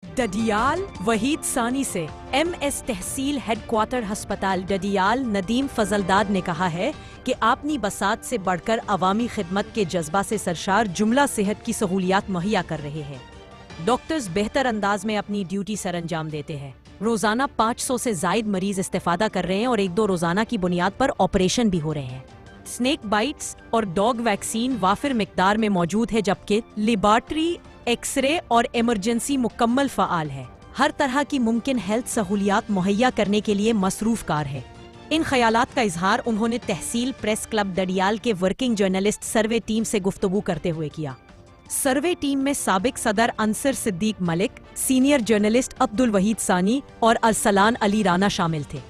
डडियाल वहीद सानी से MS तहसील headquarter हस्पताल डडियाल नदीम फजलदाद ने कहा है कि अपनी बसात से बढ़कर अवामी खिदमत के जज्बा से सरशार जुमला सेहत की सहूलियात मुहैया कर रहे हैं। डॉक्टर्स बेहतर अंदाज में अपनी ड्यूटी सर अंजाम देते हैं। रोजाना 500 से जायद मरीज इस्तेफादा कर रहे हैं और 1-2 रोजाना की बुनियाद पर ऑपरेशन भी हो रहे हैं। स्नेक बाइट्स और डॉग वैक्सीन वाफिर मिकदार में मौजूद है, जबकि लेबॉर्ट्री, एक्सरे और इमरजेंसी मुकम्मल फ़आल है। हर तरह की मुमकिन हेल्थ सहूलियात मुहैया करने के लिए मसरूफ कार है। इन ख्यालात का इजहार उन्होंने तहसील प्रेस क्लब डडियाल के वर्किंग जर्नलिस्ट सर्वे टीम से गुफ्तगू करते हुए किया। सर्वे टीम में साबिक सदर अंसर सिद्दीक मलिक, सीनियर जर्नलिस्ट अब्दुल वहीद सानी और अरसलान अली राना शामिल थे।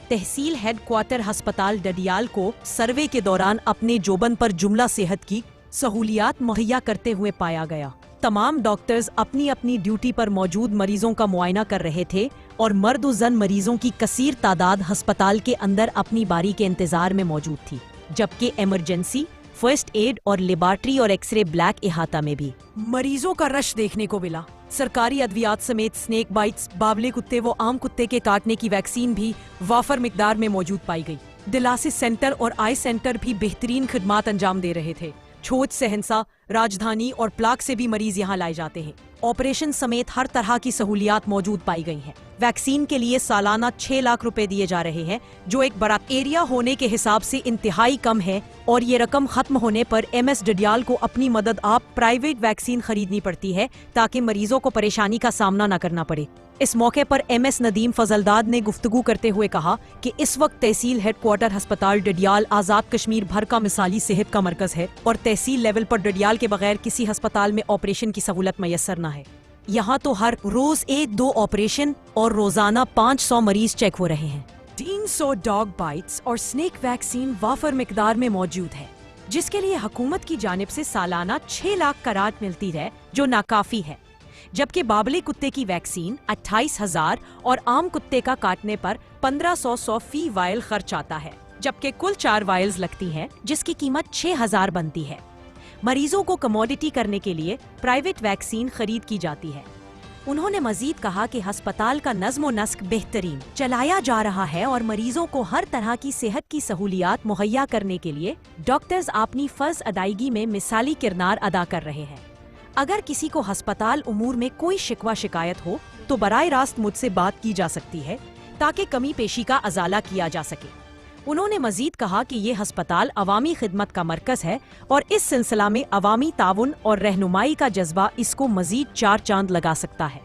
तहसील हेडक्वार्टर हस्पताल डडियाल को सर्वे के दौरान अपने जोबन पर जुमला सेहत की सहूलियात मुहैया करते हुए पाया गया। तमाम डॉक्टर्स अपनी अपनी ड्यूटी पर मौजूद मरीजों का मुआयना कर रहे थे और मर्द और जन मरीजों की कसीर तादाद हस्पताल के अंदर अपनी बारी के इंतजार में मौजूद थी, जबकि इमरजेंसी, फर्स्ट एड और लेबॉर्ट्री और एक्सरे ब्लैक इहाता में भी मरीजों का रश देखने को मिला। सरकारी अद्वियात समेत स्नेक बाइट्स, बावले कुत्ते व आम कुत्ते के काटने की वैक्सीन भी वाफर मिकदार में मौजूद पाई गई। दिलासिस सेंटर और आई सेंटर भी बेहतरीन खिदमात अंजाम दे रहे थे। छोट, सहनसा, राजधानी और प्लाक से भी मरीज यहाँ लाए जाते हैं। ऑपरेशन समेत हर तरह की सहूलियात मौजूद पाई गई हैं। वैक्सीन के लिए सालाना 6 लाख रुपए दिए जा रहे हैं, जो एक बड़ा एरिया होने के हिसाब से इंतहाई कम है, और ये रकम खत्म होने पर MS डडियाल को अपनी मदद आप प्राइवेट वैक्सीन खरीदनी पड़ती है ताकि मरीजों को परेशानी का सामना न करना पड़े। इस मौके पर MS नदीम फजलदाद ने गुफ्तगू करते हुए कहा कि इस वक्त तहसील हेडक्वार्टर हस्पताल डडियाल आज़ाद कश्मीर भर का मिसाली सेहत का मरकज है और तहसील लेवल पर डडियाल के बगैर किसी हस्पताल में ऑपरेशन की सहूलत मैसर न है। यहाँ तो हर रोज 1-2 ऑपरेशन और रोजाना 500 मरीज चेक हो रहे हैं। 300 डॉग बाइट्स और स्नेक वैक्सीन वाफर मिकदार में मौजूद है, जिसके लिए हुकूमत की जानिब से सालाना 6 लाख का राहत मिलती है, जो नाकाफी है। जबकि बाबले कुत्ते की वैक्सीन 28,000 और आम कुत्ते का काटने पर 1500 फी वायल खर्च आता है, जबकि कुल 4 वायल्स लगती हैं, जिसकी कीमत 6,000 बनती है। मरीजों को कमोडिटी करने के लिए प्राइवेट वैक्सीन खरीद की जाती है। उन्होंने मजीद कहा कि हस्पताल का नज़्म व नस्क बेहतरीन चलाया जा रहा है और मरीजों को हर तरह की सेहत की सहूलियात मुहैया करने के लिए डॉक्टर्स अपनी फर्ज अदायगी में मिसाली किरदार अदा कर रहे हैं। अगर किसी को हस्पताल उमूर में कोई शिकवा शिकायत हो तो बराह रास्त मुझसे बात की जा सकती है ताकि कमी पेशी का अजाला किया जा सके। उन्होंने मजीद कहा कि ये हस्पताल अवामी खिदमत का मरकज है और इस सिलसिला में अवामी ताउन और रहनुमाई का जज्बा इसको मजीद 4 चांद लगा सकता है।